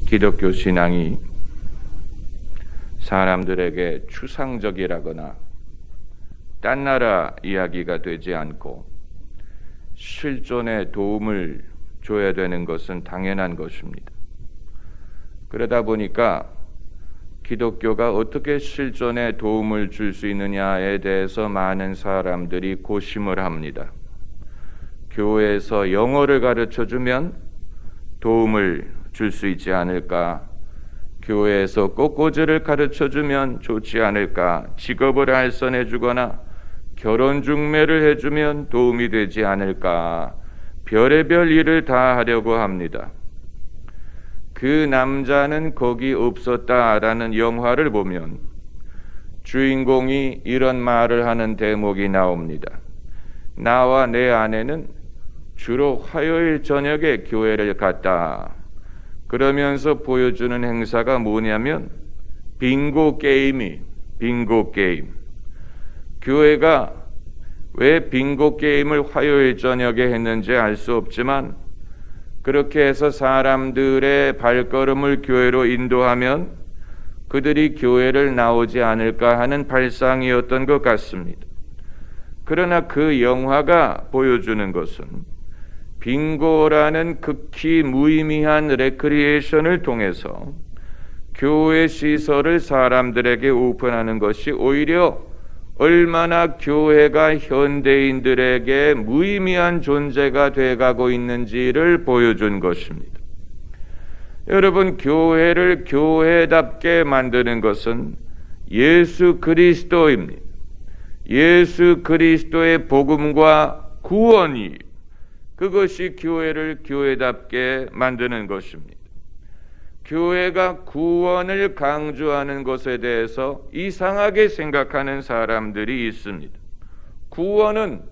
기독교 신앙이 사람들에게 추상적이라거나 딴 나라 이야기가 되지 않고 실존에 도움을 줘야 되는 것은 당연한 것입니다. 그러다 보니까 기독교가 어떻게 실존에 도움을 줄 수 있느냐에 대해서 많은 사람들이 고심을 합니다. 교회에서 영어를 가르쳐주면 도움을 줄 수 있지 않을까? 교회에서 꽃꽂이를 가르쳐주면 좋지 않을까? 직업을 알선해주거나 결혼 중매를 해주면 도움이 되지 않을까? 별의별 일을 다 하려고 합니다. 그 남자는 거기 없었다라는 영화를 보면 주인공이 이런 말을 하는 대목이 나옵니다. 나와 내 아내는 주로 화요일 저녁에 교회를 갔다. 그러면서 보여주는 행사가 뭐냐면 빙고 게임. 교회가 왜 빙고 게임을 화요일 저녁에 했는지 알 수 없지만 그렇게 해서 사람들의 발걸음을 교회로 인도하면 그들이 교회를 나오지 않을까 하는 발상이었던 것 같습니다. 그러나 그 영화가 보여주는 것은 빙고라는 극히 무의미한 레크리에이션을 통해서 교회 시설을 사람들에게 오픈하는 것이 오히려 얼마나 교회가 현대인들에게 무의미한 존재가 돼가고 있는지를 보여준 것입니다. 여러분, 교회를 교회답게 만드는 것은 예수 그리스도입니다. 예수 그리스도의 복음과 구원이 그것이 교회를 교회답게 만드는 것입니다. 교회가 구원을 강조하는 것에 대해서 이상하게 생각하는 사람들이 있습니다. 구원은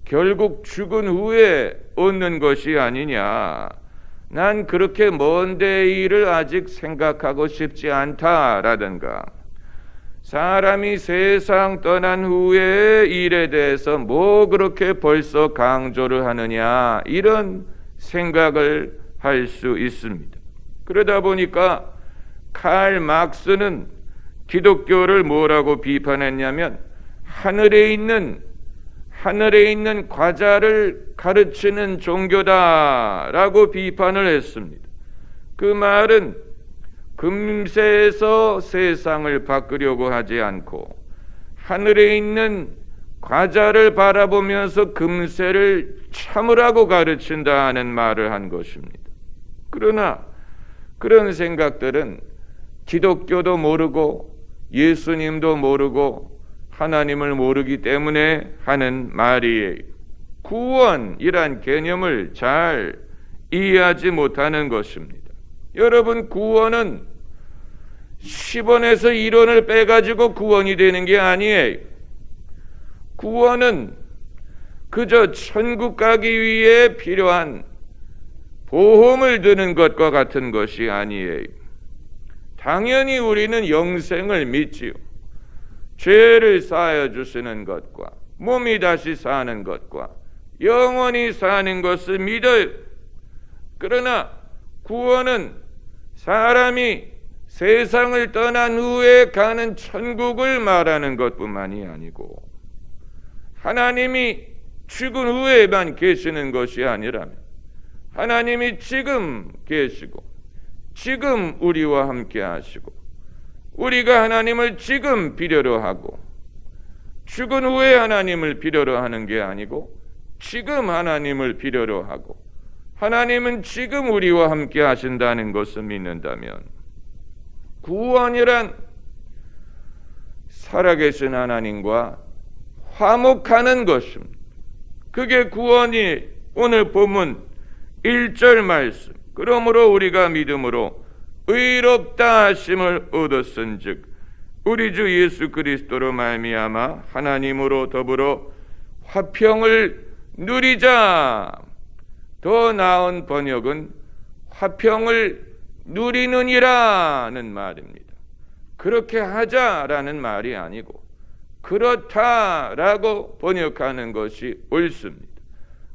결국 죽은 후에 얻는 것이 아니냐. 난 그렇게 먼 데일을 아직 생각하고 싶지 않다라든가 사람이 세상 떠난 후의 일에 대해서 뭐 그렇게 벌써 강조를 하느냐 이런 생각을 할 수 있습니다. 그러다 보니까 칼 막스는 기독교를 뭐라고 비판했냐면 하늘에 있는 과자를 가르치는 종교다라고 비판을 했습니다. 그 말은 금세에서 세상을 바꾸려고 하지 않고 하늘에 있는 과자를 바라보면서 금세를 참으라고 가르친다는 말을 한 것입니다. 그러나 그런 생각들은 기독교도 모르고 예수님도 모르고 하나님을 모르기 때문에 하는 말이에요. 구원이란 개념을 잘 이해하지 못하는 것입니다. 여러분, 구원은 10원에서 1원을 빼가지고 구원이 되는 게 아니에요. 구원은 그저 천국 가기 위해 필요한 보험을 드는 것과 같은 것이 아니에요. 당연히 우리는 영생을 믿지요. 죄를 사하여 주시는 것과 몸이 다시 사는 것과 영원히 사는 것을 믿어요. 그러나 구원은 사람이 세상을 떠난 후에 가는 천국을 말하는 것뿐만이 아니고 하나님이 죽은 후에만 계시는 것이 아니라면 하나님이 지금 계시고 지금 우리와 함께 하시고 우리가 하나님을 지금 필요로 하고 죽은 후에 하나님을 필요로 하는 게 아니고 지금 하나님을 필요로 하고 하나님은 지금 우리와 함께 하신다는 것을 믿는다면 구원이란 살아계신 하나님과 화목하는 것입니다. 그게 구원이 오늘 본문 1절 말씀. 그러므로 우리가 믿음으로 의롭다 하심을 얻었은즉 우리 주 예수 그리스도로 말미암아 하나님으로 더불어 화평을 누리자. 더 나은 번역은 화평을 누리느니라는 말입니다. 그렇게 하자라는 말이 아니고 그렇다라고 번역하는 것이 옳습니다.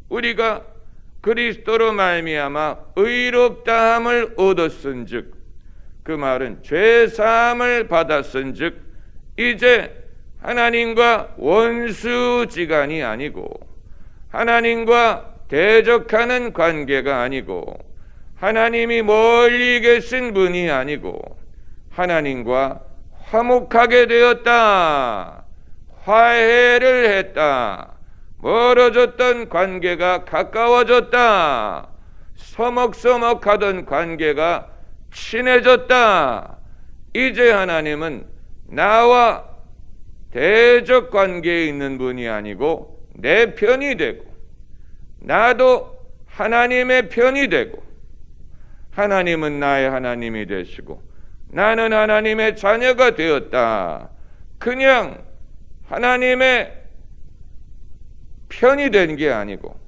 우리가 그리스도로 말미암아 의롭다함을 얻었은즉, 그 말은 죄사함을 받았은즉 이제 하나님과 원수지간이 아니고 하나님과 대적하는 관계가 아니고 하나님이 멀리 계신 분이 아니고 하나님과 화목하게 되었다. 화해를 했다. 멀어졌던 관계가 가까워졌다. 서먹서먹하던 관계가 친해졌다. 이제 하나님은 나와 대적 관계에 있는 분이 아니고 내 편이 되고, 나도 하나님의 편이 되고, 하나님은 나의 하나님이 되시고 나는 하나님의 자녀가 되었다. 그냥 하나님의 편이 된 게 아니고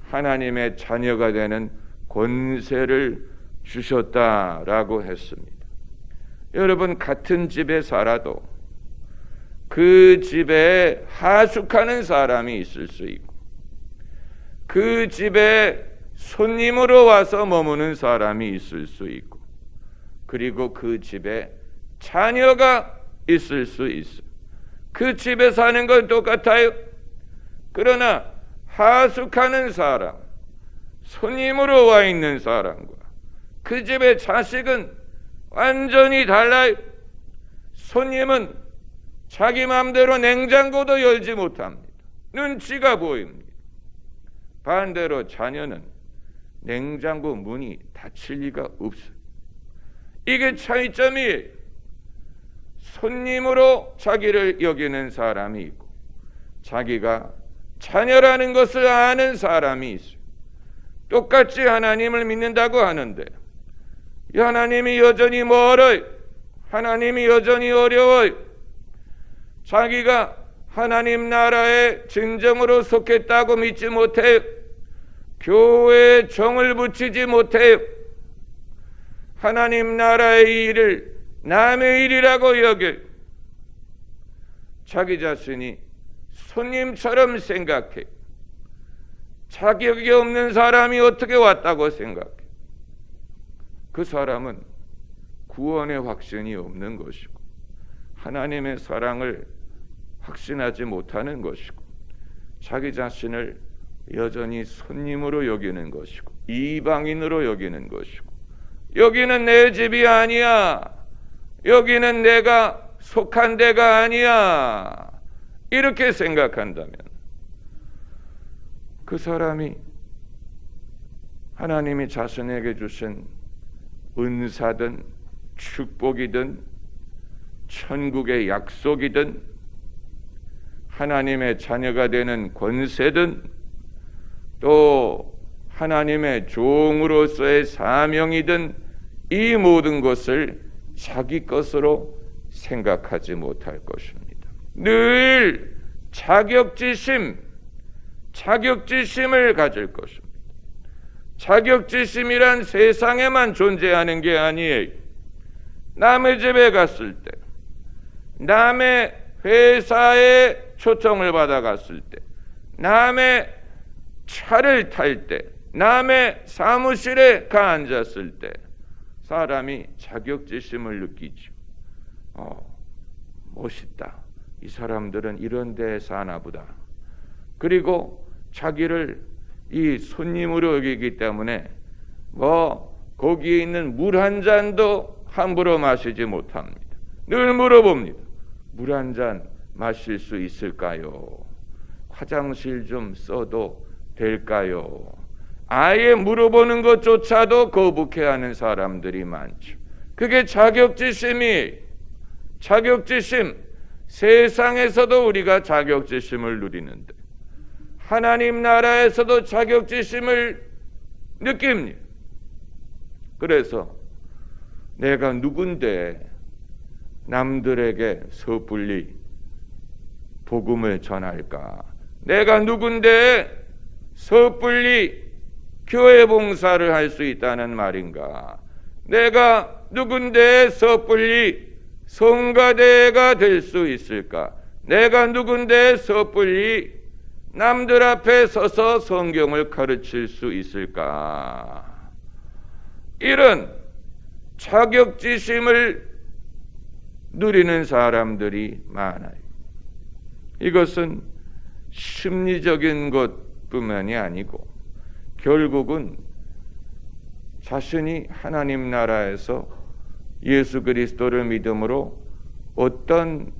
하나님의 자녀가 되는 권세를 주셨다라고 했습니다. 여러분, 같은 집에 살아도 그 집에 하숙하는 사람이 있을 수 있고, 그 집에 손님으로 와서 머무는 사람이 있을 수 있고, 그리고 그 집에 자녀가 있을 수 있어요. 그 집에 사는 건 똑같아요. 그러나 하숙하는 사람, 손님으로 와 있는 사람과 그 집의 자식은 완전히 달라요. 손님은 자기 마음대로 냉장고도 열지 못합니다. 눈치가 보입니다. 반대로 자녀는 냉장고 문이 닫힐 리가 없어요. 이게 차이점이에요. 손님으로 자기를 여기는 사람이 있고 자기가 자녀라는 것을 아는 사람이 있어요. 똑같이 하나님을 믿는다고 하는데 하나님이 여전히 멀어요. 하나님이 여전히 어려워요. 자기가 하나님 나라의 진정으로 속했다고 믿지 못해요. 교회에 정을 붙이지 못해요. 하나님 나라의 일을 남의 일이라고 여겨요. 자기 자신이 손님처럼 생각해. 자격이 없는 사람이 어떻게 왔다고 생각해. 그 사람은 구원의 확신이 없는 것이고 하나님의 사랑을 확신하지 못하는 것이고 자기 자신을 여전히 손님으로 여기는 것이고 이방인으로 여기는 것이고, 여기는 내 집이 아니야, 여기는 내가 속한 데가 아니야, 이렇게 생각한다면 그 사람이 하나님이 자신에게 주신 은사든 축복이든 천국의 약속이든 하나님의 자녀가 되는 권세든 또 하나님의 종으로서의 사명이든 이 모든 것을 자기 것으로 생각하지 못할 것입니다. 늘 자격지심을 가질 것입니다. 자격지심이란 세상에만 존재하는 게 아니에요. 남의 집에 갔을 때, 남의 회사에 초청을 받아갔을 때, 남의 차를 탈 때, 남의 사무실에 가 앉았을 때 사람이 자격지심을 느끼죠. 멋있다. 이 사람들은 이런 데 사나 보다. 그리고 자기를 이 손님으로 여기기 때문에 거기에 있는 물 한 잔도 함부로 마시지 못합니다. 늘 물어봅니다. 물 한 잔 마실 수 있을까요? 화장실 좀 써도 될까요? 아예 물어보는 것조차도 거북해하는 사람들이 많죠. 그게 자격지심이, 자격지심. 세상에서도 우리가 자격지심을 누리는데 하나님 나라에서도 자격지심을 느낍니다. 그래서 내가 누군데 남들에게 섣불리 복음을 전할까? 내가 누군데 섣불리 교회 봉사를 할 수 있다는 말인가? 내가 누군데 섣불리 성가대가 될 수 있을까? 내가 누군데 섣불리 남들 앞에 서서 성경을 가르칠 수 있을까? 이런 자격지심을 누리는 사람들이 많아요. 이것은 심리적인 것뿐만이 아니고 결국은 자신이 하나님 나라에서 예수 그리스도를 믿음으로 어떤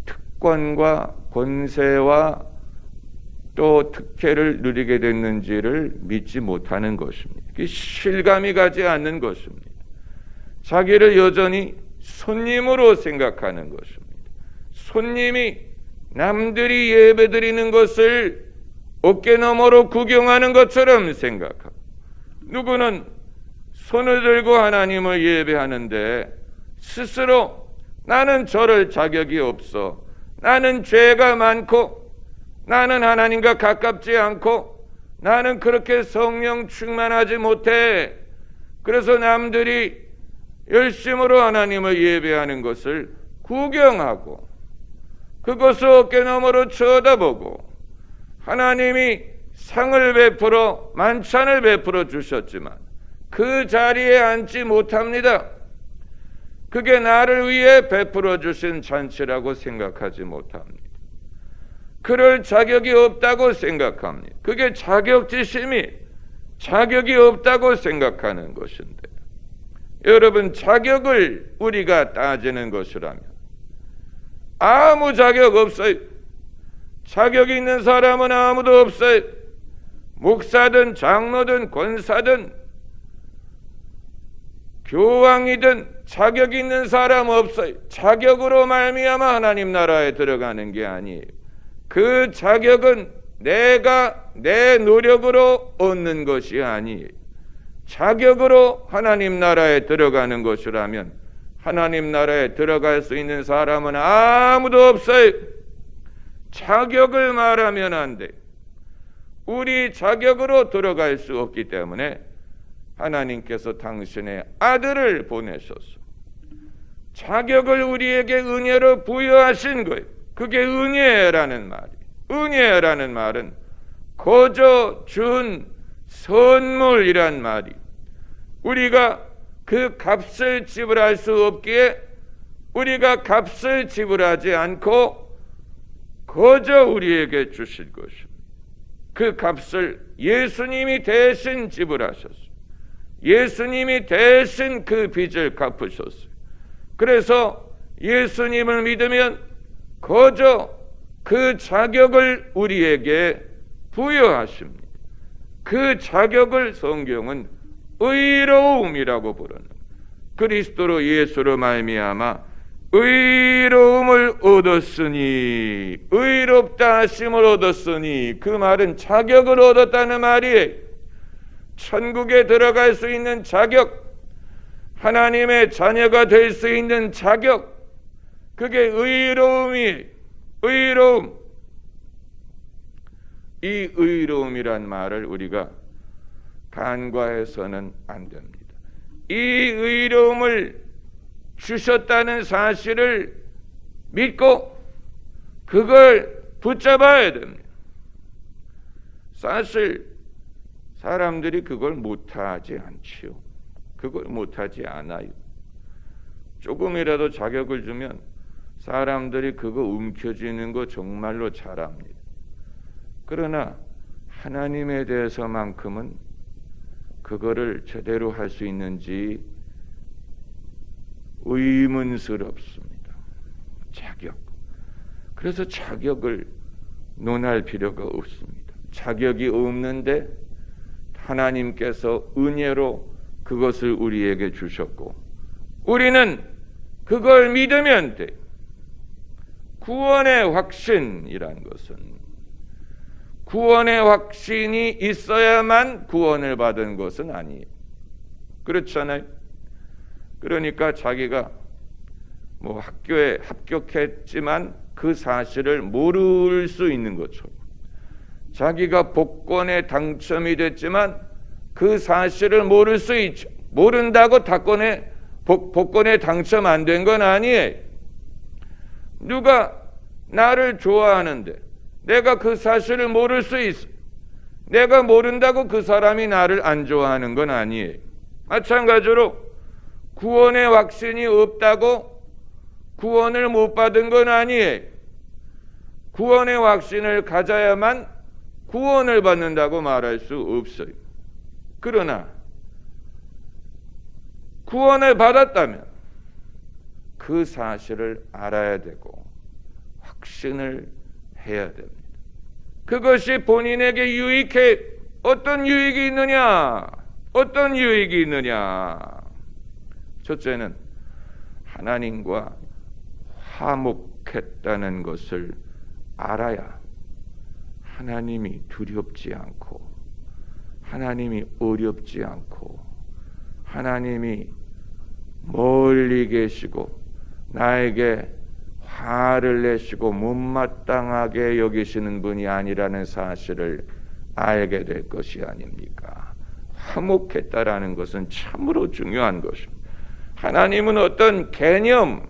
특권과 권세와 또 특혜를 누리게 됐는지를 믿지 못하는 것입니다. 실감이 가지 않는 것입니다. 자기를 여전히 손님으로 생각하는 것입니다. 손님이 남들이 예배드리는 것을 어깨너머로 구경하는 것처럼 생각하고, 누구는 손을 들고 하나님을 예배하는데 스스로 나는 저럴 자격이 없어, 나는 죄가 많고, 나는 하나님과 가깝지 않고, 나는 그렇게 성령 충만하지 못해, 그래서 남들이 열심으로 하나님을 예배하는 것을 구경하고 그것을 어깨너머로 쳐다보고, 하나님이 상을 베풀어 만찬을 베풀어 주셨지만 그 자리에 앉지 못합니다. 그게 나를 위해 베풀어 주신 잔치라고 생각하지 못합니다. 그럴 자격이 없다고 생각합니다. 그게 자격지심이 자격이 없다고 생각하는 것인데, 여러분, 자격을 우리가 따지는 것이라면 아무 자격 없어요. 자격이 있는 사람은 아무도 없어요. 목사든 장로든 권사든 교황이든 자격 있는 사람 없어요. 자격으로 말미암아 하나님 나라에 들어가는 게 아니에요. 그 자격은 내가 내 노력으로 얻는 것이 아니에요. 자격으로 하나님 나라에 들어가는 것이라면 하나님 나라에 들어갈 수 있는 사람은 아무도 없어요. 자격을 말하면 안 돼. 우리 자격으로 들어갈 수 없기 때문에 하나님께서 당신의 아들을 보내셔서 자격을 우리에게 은혜로 부여하신 거예요. 그게 은혜라는 말이에요. 은혜라는 말은 거저 준 선물이란 말이, 우리가 그 값을 지불할 수 없기에 우리가 값을 지불하지 않고 거저 우리에게 주실 것입니다. 그 값을 예수님이 대신 지불하셨어요. 예수님이 대신 그 빚을 갚으셨어요. 그래서 예수님을 믿으면 거저 그 자격을 우리에게 부여하십니다. 그 자격을 성경은 의로움이라고 부르는, 그리스도로 예수로 말미암아 의로움을 얻었으니, 의롭다 하심을 얻었으니, 그 말은 자격을 얻었다는 말이에요. 천국에 들어갈 수 있는 자격, 하나님의 자녀가 될 수 있는 자격, 그게 의로움이, 의로움. 이 의로움이란 말을 우리가 간과해서는 안 됩니다. 이 의로움을 주셨다는 사실을 믿고 그걸 붙잡아야 됩니다. 사실 사람들이 그걸 못하지 않지요. 그걸 못하지 않아요. 조금이라도 자격을 주면 사람들이 그거 움켜쥐는 거 정말로 잘합니다. 그러나 하나님에 대해서만큼은 그거를 제대로 할 수 있는지 의문스럽습니다. 자격. 그래서 자격을 논할 필요가 없습니다. 자격이 없는데 하나님께서 은혜로 그것을 우리에게 주셨고 우리는 그걸 믿으면 돼. 구원의 확신이란 것은 구원의 확신이 있어야만 구원을 받은 것은 아니에요. 그렇잖아요. 그러니까 자기가 뭐 학교에 합격했지만 그 사실을 모를 수 있는 것처럼, 자기가 복권에 당첨이 됐지만 그 사실을 모를 수 있죠. 모른다고 복권에 당첨 안 된 건 아니에요. 누가 나를 좋아하는데 내가 그 사실을 모를 수 있어. 내가 모른다고 그 사람이 나를 안 좋아하는 건 아니에요. 마찬가지로 구원의 확신이 없다고 구원을 못 받은 건 아니에요. 구원의 확신을 가져야만 구원을 받는다고 말할 수 없어요. 그러나 구원을 받았다면 그 사실을 알아야 되고 확신을 해야 됩니다. 그것이 본인에게 유익해. 어떤 유익이 있느냐? 어떤 유익이 있느냐? 첫째는 하나님과 화목했다는 것을 알아야 하나님이 두렵지 않고 하나님이 어렵지 않고 하나님이 멀리 계시고 나에게 화를 내시고 못마땅하게 여기시는 분이 아니라는 사실을 알게 될 것이 아닙니까? 화목했다라는 것은 참으로 중요한 것입니다. 하나님은 어떤 개념,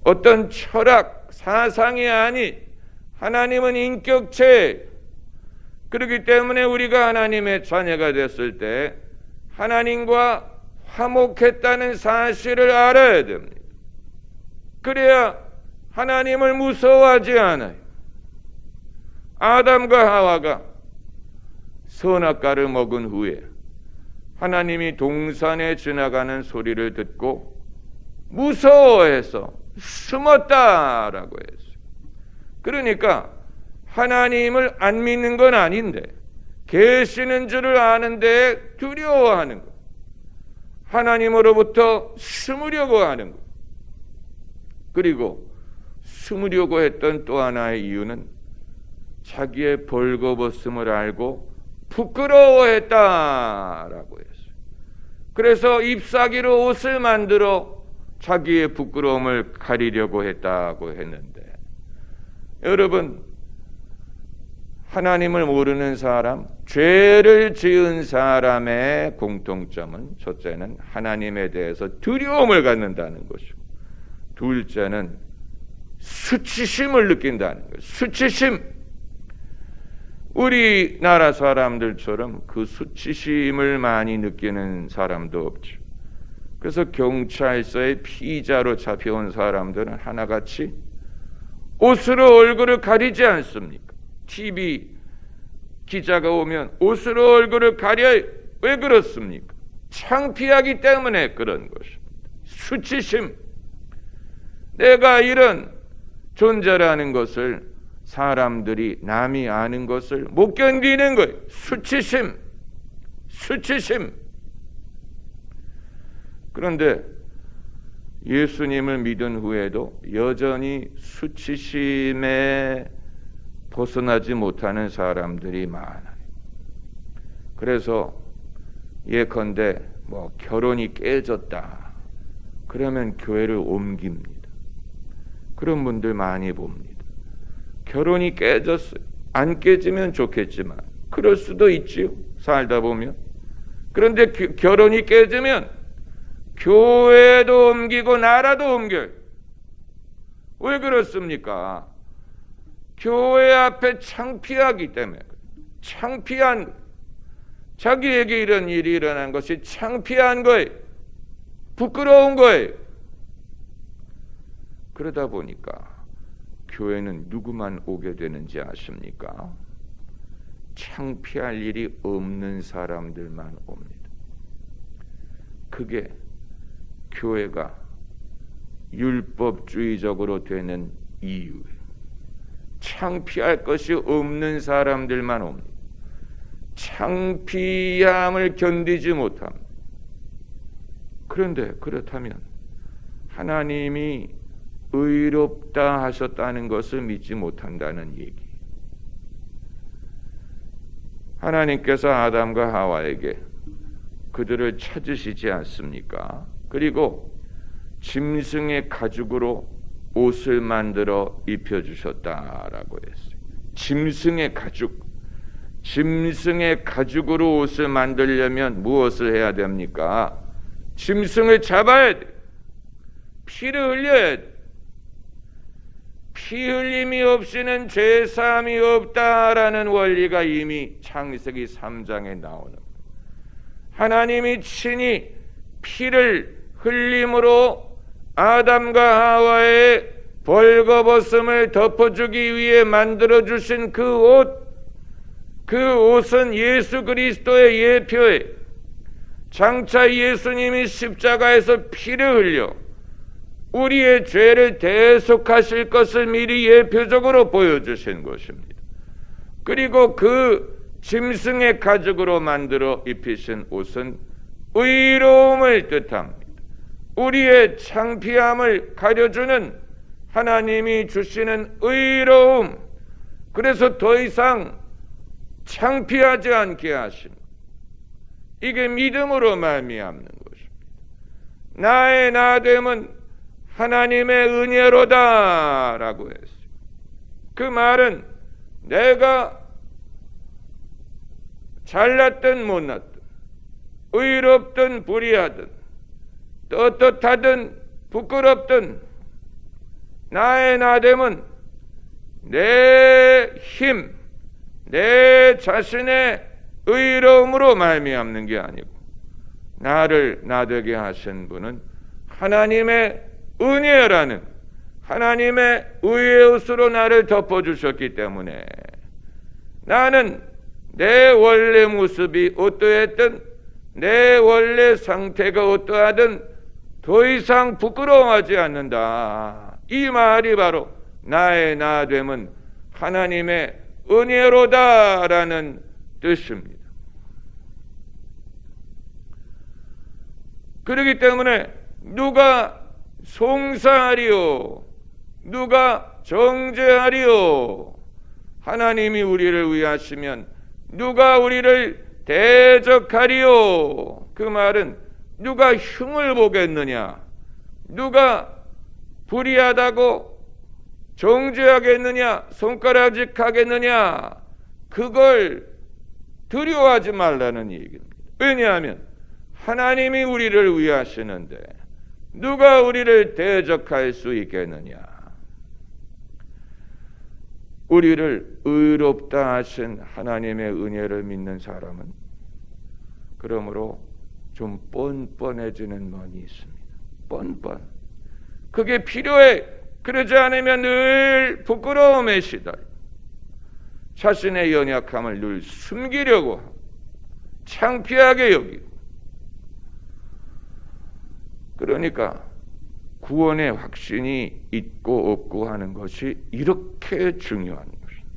어떤 철학, 사상이 아니, 하나님은 인격체. 그렇기 때문에 우리가 하나님의 자녀가 됐을 때 하나님과 화목했다는 사실을 알아야 됩니다. 그래야 하나님을 무서워하지 않아요. 아담과 하와가 선악과를 먹은 후에 하나님이 동산에 지나가는 소리를 듣고 무서워해서 숨었다라고 했어요. 그러니까 하나님을 안 믿는 건 아닌데 계시는 줄을 아는데 두려워하는 것, 하나님으로부터 숨으려고 하는 것. 그리고 숨으려고 했던 또 하나의 이유는 자기의 벌거벗음을 알고 부끄러워했다라고 했어요. 그래서 잎사귀로 옷을 만들어 자기의 부끄러움을 가리려고 했다고 했는데, 여러분, 하나님을 모르는 사람, 죄를 지은 사람의 공통점은 첫째는 하나님에 대해서 두려움을 갖는다는 것이고, 둘째는 수치심을 느낀다는 거예요. 수치심. 우리나라 사람들처럼 그 수치심을 많이 느끼는 사람도 없죠. 그래서 경찰서에 피의자로 잡혀온 사람들은 하나같이 옷으로 얼굴을 가리지 않습니까? TV 기자가 오면 옷으로 얼굴을 가려요. 왜 그렇습니까? 창피하기 때문에 그런 것입니다. 수치심. 내가 이런 존재라는 것을 사람들이 남이 아는 것을 못 견디는 거예요. 수치심. 수치심. 그런데 예수님을 믿은 후에도 여전히 수치심에 벗어나지 못하는 사람들이 많아요. 그래서 예컨대 결혼이 깨졌다 그러면 교회를 옮깁니다. 그런 분들 많이 봅니다. 결혼이 깨졌어요. 안 깨지면 좋겠지만 그럴 수도 있지요. 살다 보면. 그런데 결혼이 깨지면 교회도 옮기고 나라도 옮겨요. 왜 그렇습니까? 교회 앞에 창피하기 때문에. 창피한, 자기에게 이런 일이 일어난 것이 창피한 거예요. 부끄러운 거예요. 그러다 보니까 교회는 누구만 오게 되는지 아십니까? 창피할 일이 없는 사람들만 옵니다. 그게 교회가 율법주의적으로 되는 이유예요. 창피할 것이 없는 사람들만 옵니다. 창피함을 견디지 못합니다. 그런데 그렇다면 하나님이 의롭다 하셨다는 것을 믿지 못한다는 얘기. 하나님께서 아담과 하와에게 그들을 찾으시지 않습니까? 그리고 짐승의 가죽으로 옷을 만들어 입혀주셨다라고 했어요. 짐승의 가죽. 짐승의 가죽으로 옷을 만들려면 무엇을 해야 됩니까? 짐승을 잡아야 돼. 피를 흘려야 돼. 피 흘림이 없이는 죄 사함이 없다라는 원리가 이미 창세기 3장에 나오는, 하나님이 친히 피를 흘림으로 아담과 하와의 벌거벗음을 덮어주기 위해 만들어주신 그 옷은 예수 그리스도의 예표에, 장차 예수님이 십자가에서 피를 흘려 우리의 죄를 대속하실 것을 미리 예표적으로 보여주신 것입니다. 그리고 그 짐승의 가죽으로 만들어 입히신 옷은 의로움을 뜻합니다. 우리의 창피함을 가려주는 하나님이 주시는 의로움, 그래서 더 이상 창피하지 않게 하십니다. 이게 믿음으로 말미암는 것입니다. 나의 나됨은 하나님의 은혜로다 라고 했어요. 그 말은 내가 잘났든 못났든, 의롭든 불의하든, 떳떳하든 부끄럽든, 나의 나됨은 내 힘, 내 자신의 의로움으로 말미암는 게 아니고, 나를 나되게 하신 분은 하나님의 은혜라는 하나님의 의의 옷으로 나를 덮어주셨기 때문에 나는 내 원래 모습이 어떠했든, 내 원래 상태가 어떠하든 더 이상 부끄러워하지 않는다. 이 말이 바로 나의 나됨은 하나님의 은혜로다라는 뜻입니다. 그렇기 때문에 누가 송사하리요, 누가 정죄하리요? 하나님이 우리를 위하시면 누가 우리를 대적하리요? 그 말은 누가 흉을 보겠느냐, 누가 불의하다고 정죄하겠느냐, 손가락질하겠느냐, 그걸 두려워하지 말라는 얘기입니다. 왜냐하면 하나님이 우리를 위하시는데 누가 우리를 대적할 수 있겠느냐. 우리를 의롭다 하신 하나님의 은혜를 믿는 사람은 그러므로 좀 뻔뻔해지는 면이 있습니다. 뻔뻔. 그게 필요해. 그러지 않으면 늘 부끄러움에 시달려 자신의 연약함을 늘 숨기려고 하고 창피하게 여기고, 그러니까 구원의 확신이 있고 없고 하는 것이 이렇게 중요한 것입니다.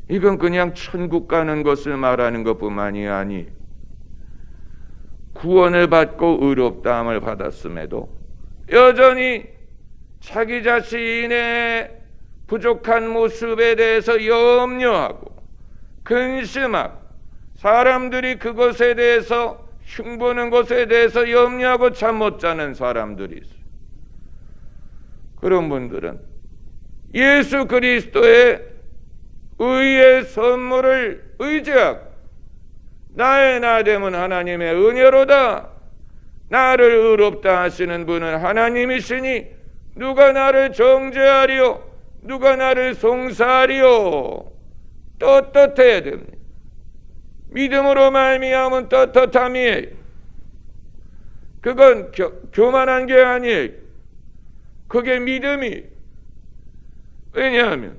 이건 그냥 천국 가는 것을 말하는 것뿐만이 아니, 구원을 받고 의롭다함을 받았음에도 여전히 자기 자신의 부족한 모습에 대해서 염려하고 근심하고, 사람들이 그것에 대해서 흉보는 것에 대해서 염려하고 잠 못 자는 사람들이 있어요. 그런 분들은 예수 그리스도의 의의 선물을 의지하고, 나의 나됨은 하나님의 은혜로다, 나를 의롭다 하시는 분은 하나님이시니 누가 나를 정죄하리요, 누가 나를 송사하리요? 떳떳해야 됩니다. 믿음으로 말미암은 떳떳함이에요. 그건 교만한 게 아니에요. 그게 믿음이. 왜냐하면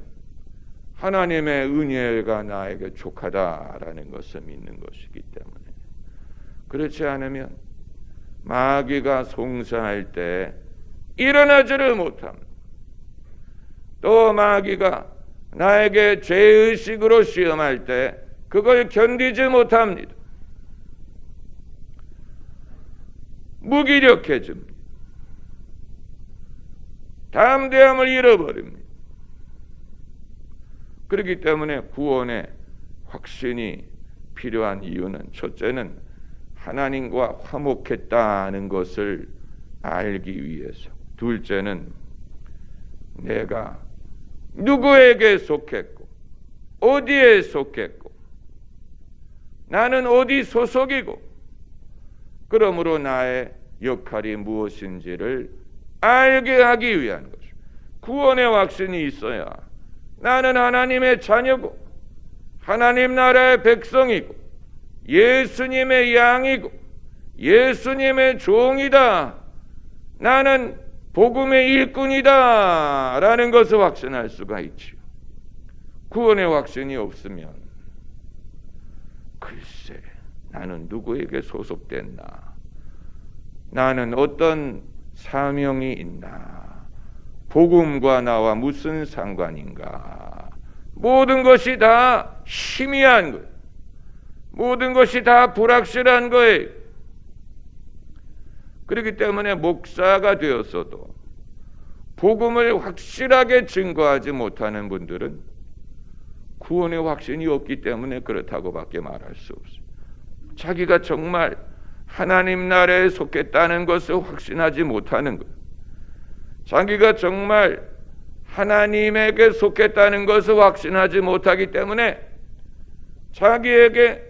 하나님의 은혜가 나에게 족하다라는 것을 믿는 것이기 때문에. 그렇지 않으면 마귀가 송사할 때 일어나지를 못합니다. 또 마귀가 나에게 죄의식으로 시험할 때 그걸 견디지 못합니다. 무기력해집니다. 담대함을 잃어버립니다. 그렇기 때문에 구원의 확신이 필요한 이유는, 첫째는 하나님과 화목했다는 것을 알기 위해서, 둘째는 내가 누구에게 속했고 어디에 속했고 나는 어디 소속이고 그러므로 나의 역할이 무엇인지를 알게 하기 위한 것입니다. 구원의 확신이 있어야 나는 하나님의 자녀고 하나님 나라의 백성이고 예수님의 양이고 예수님의 종이다. 나는 복음의 일꾼이다 라는 것을 확신할 수가 있지요. 구원의 확신이 없으면 글쎄 나는 누구에게 소속됐나? 나는 어떤 사명이 있나? 복음과 나와 무슨 상관인가? 모든 것이 다 희미한 거예요. 모든 것이 다 불확실한 거예요. 그렇기 때문에 목사가 되었어도 복음을 확실하게 증거하지 못하는 분들은 구원의 확신이 없기 때문에 그렇다고밖에 말할 수 없어요. 자기가 정말 하나님 나라에 속했다는 것을 확신하지 못하는 것, 자기가 정말 하나님에게 속했다는 것을 확신하지 못하기 때문에 자기에게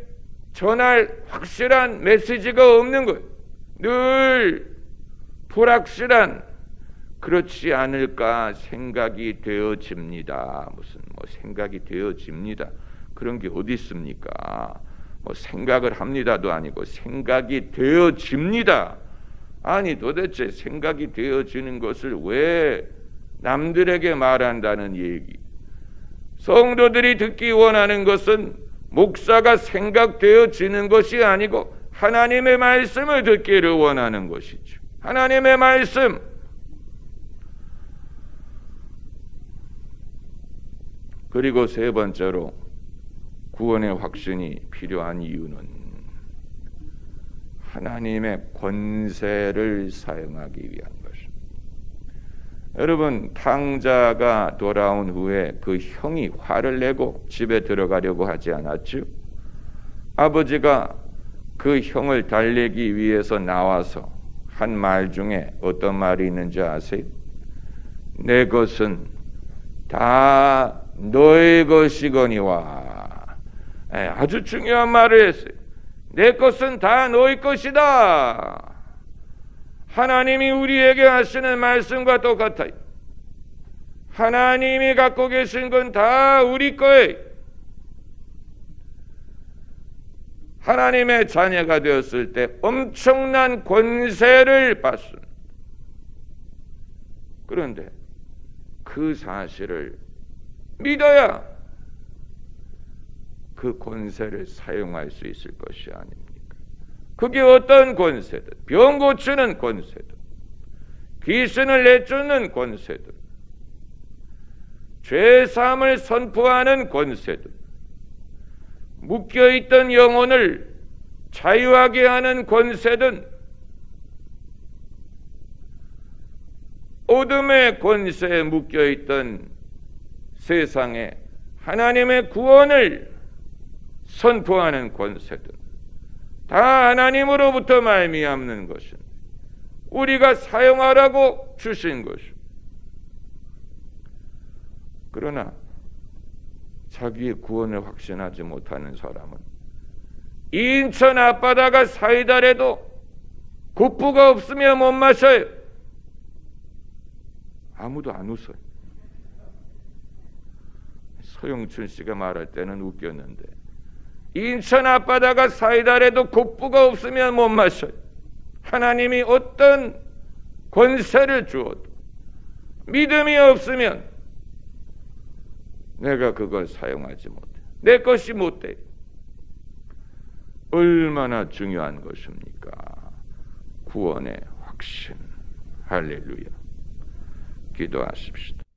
전할 확실한 메시지가 없는 거예요. 늘 불확실한, 그렇지 않을까 생각이 되어집니다. 무슨 생각이 되어집니다. 그런 게 어디 있습니까? 생각을 합니다도 아니고 생각이 되어집니다. 아니 도대체 생각이 되어지는 것을 왜 남들에게 말한다는 얘기? 성도들이 듣기 원하는 것은 목사가 생각되어지는 것이 아니고 하나님의 말씀을 듣기를 원하는 것이죠. 하나님의 말씀. 그리고 세 번째로 구원의 확신이 필요한 이유는 하나님의 권세를 사용하기 위한 것입니다. 여러분, 탕자가 돌아온 후에 그 형이 화를 내고 집에 들어가려고 하지 않았죠? 아버지가 그 형을 달래기 위해서 나와서 한 말 중에 어떤 말이 있는지 아세요? 내 것은 다 너의 것이거니와. 아주 중요한 말을 했어요. 내 것은 다 너의 것이다. 하나님이 우리에게 하시는 말씀과 똑같아요. 하나님이 갖고 계신 건 다 우리 거예요. 하나님의 자녀가 되었을 때 엄청난 권세를 받습니다. 그런데 그 사실을 믿어야 그 권세를 사용할 수 있을 것이 아닙니까? 그게 어떤 권세든, 병 고치는 권세든, 귀신을 내쫓는 권세든, 죄사함을 선포하는 권세든, 묶여있던 영혼을 자유하게 하는 권세든, 어둠의 권세에 묶여있던 세상에 하나님의 구원을 선포하는 권세든 다 하나님으로부터 말미암는 것은 우리가 사용하라고 주신 것입니다. 그러나 자기의 구원을 확신하지 못하는 사람은 인천 앞바다가 사이다래도 굿부가 없으면 못 마셔요. 아무도 안 웃어요. 서영춘 씨가 말할 때는 웃겼는데 인천 앞바다가 사이다래도 굿부가 없으면 못 마셔요. 하나님이 어떤 권세를 주어도 믿음이 없으면 내가 그걸 사용하지 못해. 내 것이 못 돼. 얼마나 중요한 것입니까? 구원의 확신. 할렐루야. 기도하십시다.